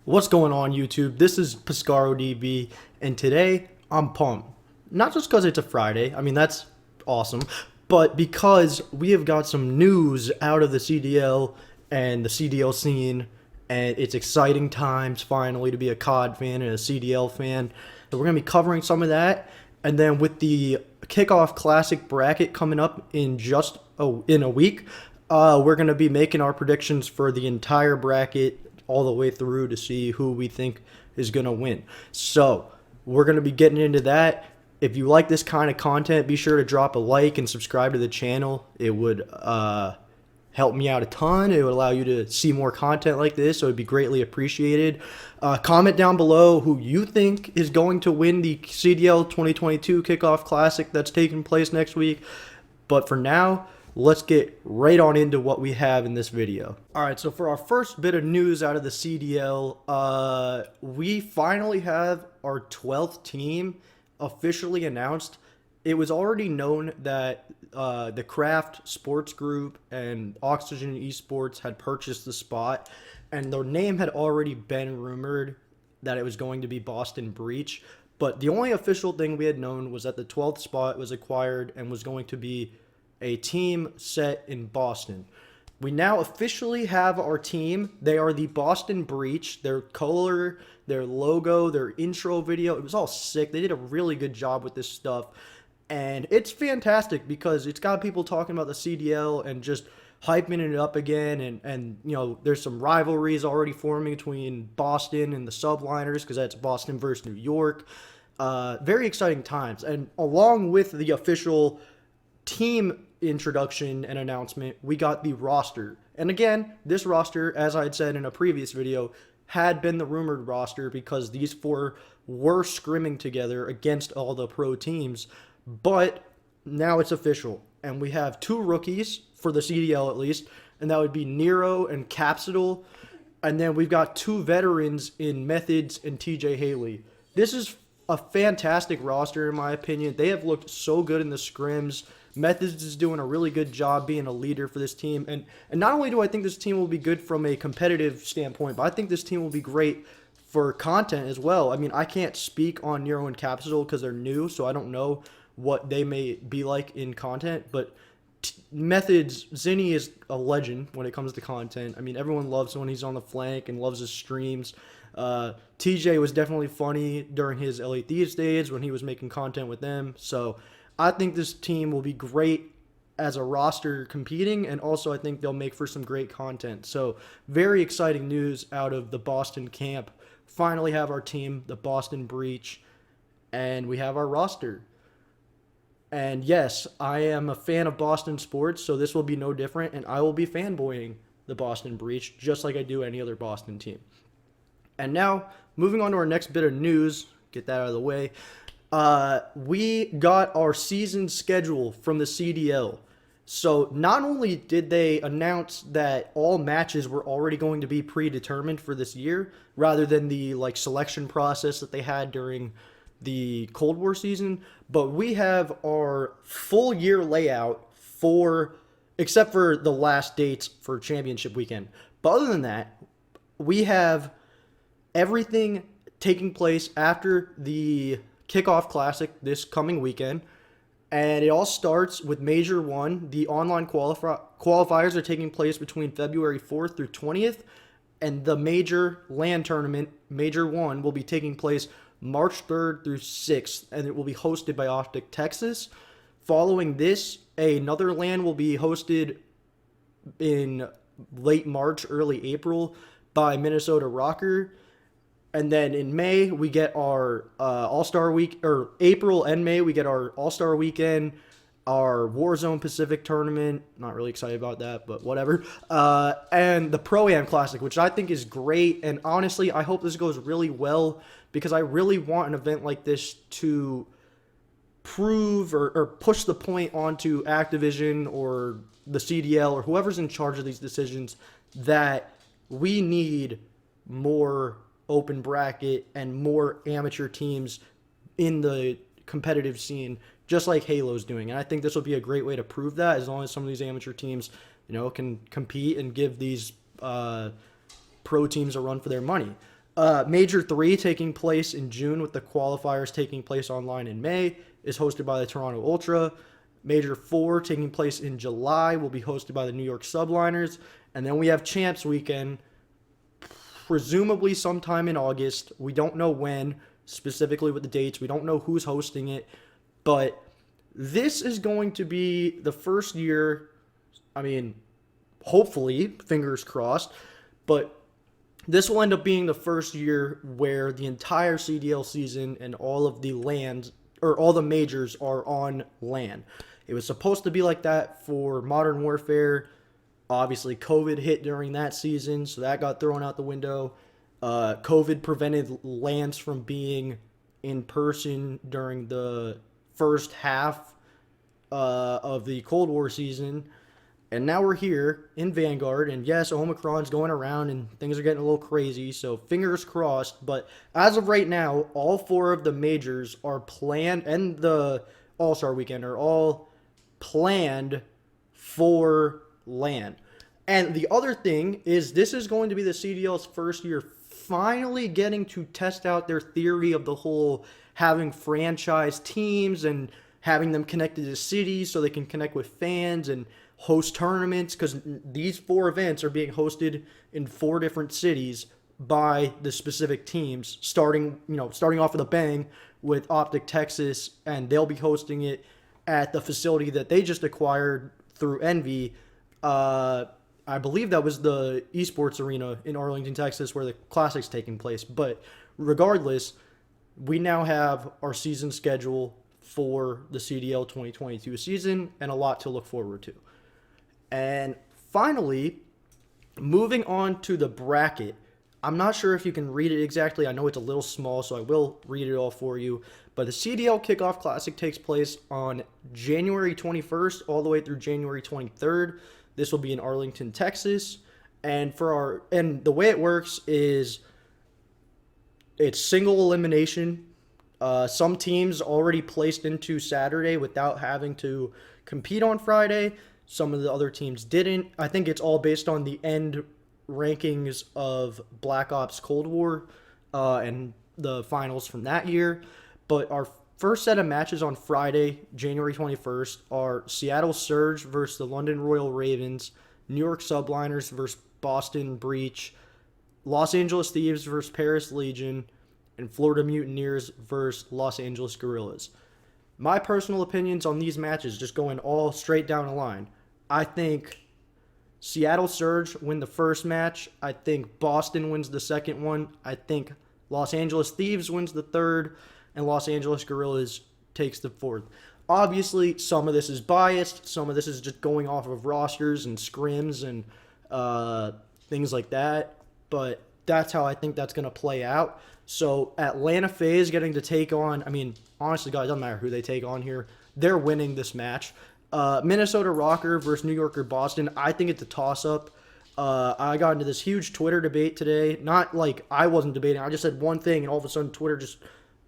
What's going on, YouTube? This is PescaroDB, and today I'm pumped. Not just because it's a Friday, I mean, that's awesome, but because we have got some news out of the CDL and the CDL scene, and it's exciting times finally to be a COD fan and a CDL fan. So we're going to be covering some of that, and then with the Kickoff Classic bracket coming up in in a week, we're going to be making our predictions for the entire bracket all the way through to see who we think is going to win. So we're going to be getting into that. If you like this kind of content, be sure to drop a like and subscribe to the channel. It would help me out a ton. It would allow you to see more content like this, so it'd be greatly appreciated. Comment down below who you think is going to win the CDL 2022 Kickoff Classic that's taking place next week. But for now, let's get right on into what we have in this video. All right, so for our first bit of news out of the CDL, we finally have our 12th team officially announced. It was already known that the Craft Sports Group and Oxygen Esports had purchased the spot, and their name had already been rumored that it was going to be Boston Breach. But the only official thing we had known was that the 12th spot was acquired and was going to be a team set in Boston. We now officially have our team. They are the Boston Breach. Their color, their logo, their intro video, it was all sick. They did a really good job with this stuff. And it's fantastic because it's got people talking about the CDL and just hyping it up again. And you know, there's some rivalries already forming between Boston and the Subliners because that's Boston versus New York. Very exciting times. And along with the official team introduction and announcement, we got the roster. And again, this roster, as I had said in a previous video, had been the rumored roster because these four were scrimming together against all the pro teams. But now it's official, and we have two rookies for the CDL at least, and that would be Nero and Capsidal. And then we've got two veterans in Methods and TJ Haley. This is a fantastic roster in my opinion. They have looked so good in the scrims. Methods is doing a really good job being a leader for this team. And not only do I think this team will be good from a competitive standpoint, but I think this team will be great for content as well. I mean, I can't speak on Nero and Capsule because they're new, so I don't know what they may be like in content. But Methods, Zinni is a legend when it comes to content. I mean, everyone loves when he's on the flank and loves his streams. TJ was definitely funny during his LA Thieves days when he was making content with them. So I think this team will be great as a roster competing, and also I think they'll make for some great content. So very exciting news out of the Boston camp. Finally have our team, the Boston Breach, and we have our roster. And yes, I am a fan of Boston sports, so this will be no different, and I will be fanboying the Boston Breach just like I do any other Boston team. And now, moving on to our next bit of news, get that out of the way. We got our season schedule from the CDL. So not only did they announce that all matches were already going to be predetermined for this year, rather than the selection process that they had during the Cold War season, but we have our full year layout except for the last dates for championship weekend. But other than that, we have everything taking place after the Kickoff Classic this coming weekend, and it all starts with Major 1. The online qualifiers are taking place between February 4th through 20th, and the Major LAN tournament, Major 1, will be taking place March 3rd through 6th, and it will be hosted by Optic Texas. Following this, another LAN will be hosted in late March, early April by Minnesota Rocker. And then in May, we get our All-Star Week, or April and May, we get our All-Star Weekend, our Warzone Pacific Tournament. Not really excited about that, but whatever. And the Pro-Am Classic, which I think is great. And honestly, I hope this goes really well because I really want an event like this to prove or push the point onto Activision or the CDL or whoever's in charge of these decisions that we need more open bracket and more amateur teams in the competitive scene, just like Halo's doing. And I think this will be a great way to prove that, as long as some of these amateur teams, can compete and give these pro teams a run for their money. Major 3 taking place in June with the qualifiers taking place online in May is hosted by the Toronto Ultra. Major 4 taking place in July will be hosted by the New York Subliners. And then we have Champs Weekend, presumably sometime in August. We don't know when, specifically with the dates. We don't know who's hosting it. But this is going to be the first year, I mean, hopefully, fingers crossed, but this will end up being the first year where the entire CDL season and all of the lands, or all the majors, are on LAN. It was supposed to be like that for Modern Warfare. Obviously, COVID hit during that season, so that got thrown out the window. COVID prevented LANs from being in person during the first half of the Cold War season. And now we're here in Vanguard, and yes, Omicron's going around and things are getting a little crazy, so fingers crossed. But as of right now, all 4 of the majors are planned, and the All-Star Weekend are all planned for LAN. And the other thing is this is going to be the CDL's first year finally getting to test out their theory of the whole having franchise teams and having them connected to cities so they can connect with fans and host tournaments, because these 4 events are being hosted in 4 different cities by the specific teams, starting off with a bang with Optic Texas, and they'll be hosting it at the facility that they just acquired through Envy. I believe that was the esports arena in Arlington, Texas, where the Classic's taking place. But regardless, we now have our season schedule for the CDL 2022 season and a lot to look forward to. And finally, moving on to the bracket. I'm not sure if you can read it exactly. I know it's a little small, so I will read it all for you. But the CDL Kickoff Classic takes place on January 21st all the way through January 23rd. This will be in Arlington, Texas. And the way it works is it's single elimination. Some teams already placed into Saturday without having to compete on Friday. Some of the other teams didn't. I think it's all based on the end rankings of Black Ops Cold War and the finals from that year. But our first set of matches on Friday, January 21st, are Seattle Surge versus the London Royal Ravens, New York Subliners versus Boston Breach, Los Angeles Thieves versus Paris Legion, and Florida Mutineers versus Los Angeles Guerrillas. My personal opinions on these matches, just going all straight down the line. I think Seattle Surge win the first match. I think Boston wins the second one. I think Los Angeles Thieves wins the third. And Los Angeles Guerrillas takes the fourth. Obviously, some of this is biased. Some of this is just going off of rosters and scrims and things like that. But that's how I think that's going to play out. So Atlanta FaZe getting to take on, honestly, guys, it doesn't matter who they take on here. They're winning this match. Minnesota Rocker versus New Yorker Boston. I think it's a toss-up. I got into this huge Twitter debate today. Not like I wasn't debating. I just said one thing, and all of a sudden Twitter just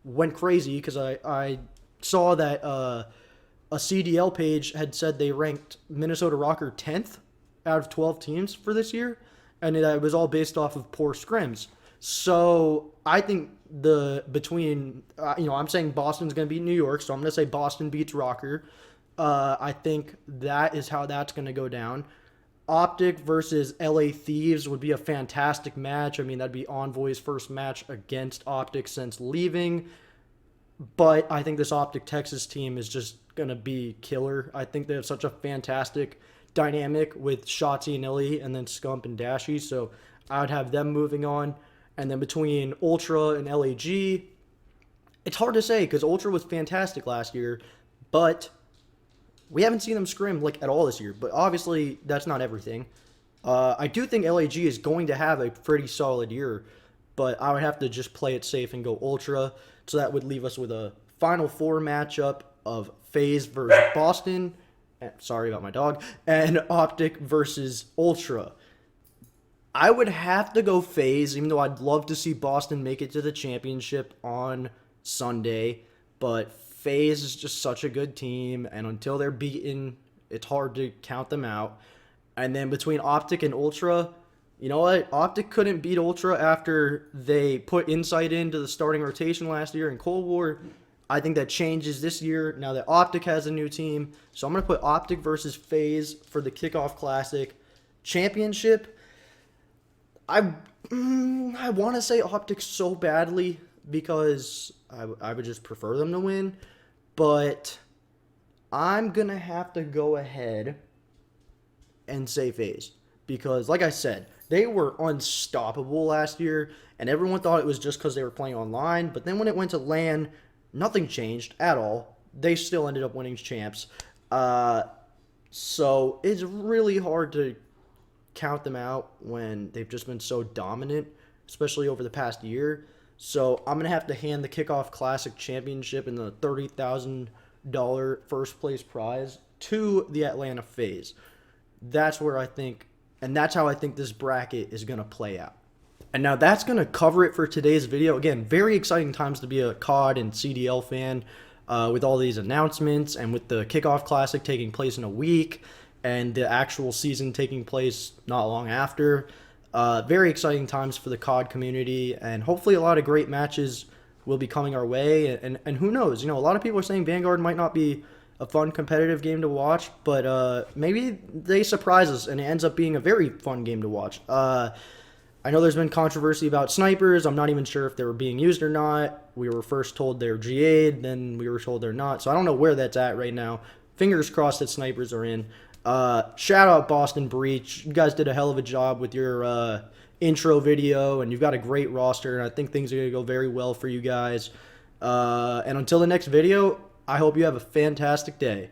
went crazy because I saw that a CDL page had said they ranked Minnesota Rocker 10th out of 12 teams for this year, and it was all based off of poor scrims. So I think I'm saying Boston's going to beat New York, so I'm going to say Boston beats Rocker. I think that is how that's going to go down. Optic versus LA Thieves would be a fantastic match. That'd be Envoy's first match against Optic since leaving. But I think this Optic Texas team is just going to be killer. I think they have such a fantastic dynamic with Shotzi and Illy and then Scump and Dashy. So I would have them moving on. And then between Ultra and LAG, it's hard to say because Ultra was fantastic last year, but we haven't seen them scrim at all this year. But obviously, that's not everything. I do think LAG is going to have a pretty solid year, but I would have to just play it safe and go Ultra. So that would leave us with a Final Four matchup of FaZe versus Boston. Sorry about my dog. And Optic versus Ultra. I would have to go FaZe, even though I'd love to see Boston make it to the championship on Sunday. But FaZe is just such a good team, and until they're beaten, it's hard to count them out. And then between Optic and Ultra, You know what? Optic couldn't beat Ultra after they put Insight into the starting rotation last year in Cold War. I think that changes this year now that Optic has a new team. So I'm going to put Optic versus FaZe for the Kickoff Classic Championship. I want to say Optic so badly because I would just prefer them to win. But I'm going to have to go ahead and say FaZe. Because, like I said, they were unstoppable last year, and everyone thought it was just because they were playing online. But then when it went to LAN, nothing changed at all. They still ended up winning champs. So it's really hard to count them out when they've just been so dominant, especially over the past year. So I'm going to have to hand the Kickoff Classic Championship and the $30,000 first place prize to the Atlanta FaZe. That's where I think, and that's how I think this bracket is going to play out. And now that's going to cover it for today's video. Again, very exciting times to be a COD and CDL fan with all these announcements and with the Kickoff Classic taking place in a week and the actual season taking place not long after. Very exciting times for the COD community, and hopefully a lot of great matches will be coming our way. And who knows? You know, a lot of people are saying Vanguard might not be a fun competitive game to watch, but maybe they surprise us and it ends up being a very fun game to watch. I know there's been controversy about snipers. I'm not even sure if they were being used or not. We were first told they're GA'd, then we were told they're not. So I don't know where that's at right now. Fingers crossed that snipers are in. Shout out Boston Breach. You guys did a hell of a job with your intro video, and you've got a great roster, and I think things are going to go very well for you guys. And until the next video, I hope you have a fantastic day.